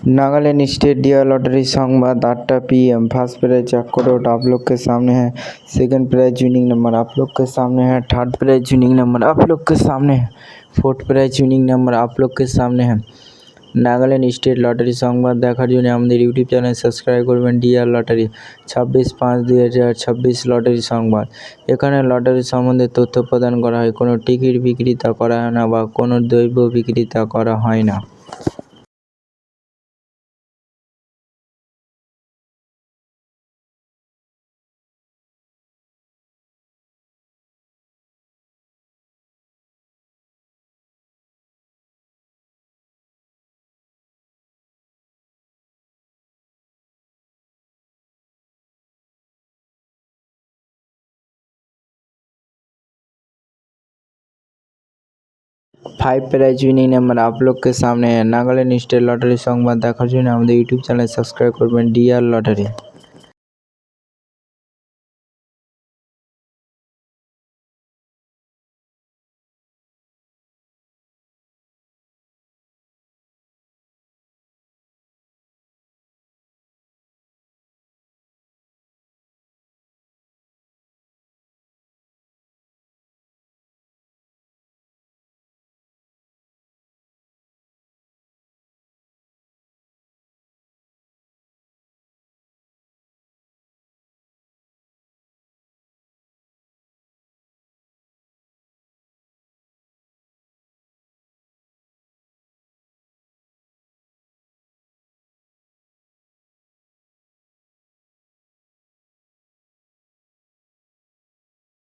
Nagaland state dear lottery संवाद 8 PM। First prize jackpot आप लोग के सामने है। सेकंड प्राइज विनिंग नंबर आप लोग के सामने है। थर्ड प्राइज विनिंग नंबर आप लोग के सामने है। फोर्थ प्राइज विनिंग नंबर आप लोग के सामने है। नागालैंड स्टेट लॉटरी संवाद देखार जोन्नो आमादेर यूट्यूब चैनल सबस्क्राइब करबेन। Dear lottery 26/5/2026 lottery Sambad. एखाने लॉटरी सम्बन्धे तथ्य प्रदान करा हय, कोनो टिकिट बिक्रिता करा हय ना बा कोनो द्रव्य बिक्रिता करा हय ना। फाइव प्राइज विनिंग नंबर आप लोग के सामने है। नागालैंड स्टेट लॉटरी संवाद देखार जोन्नो आमादेर यूट्यूब चैनल सबस्क्राइब करबेन। Dear lottery.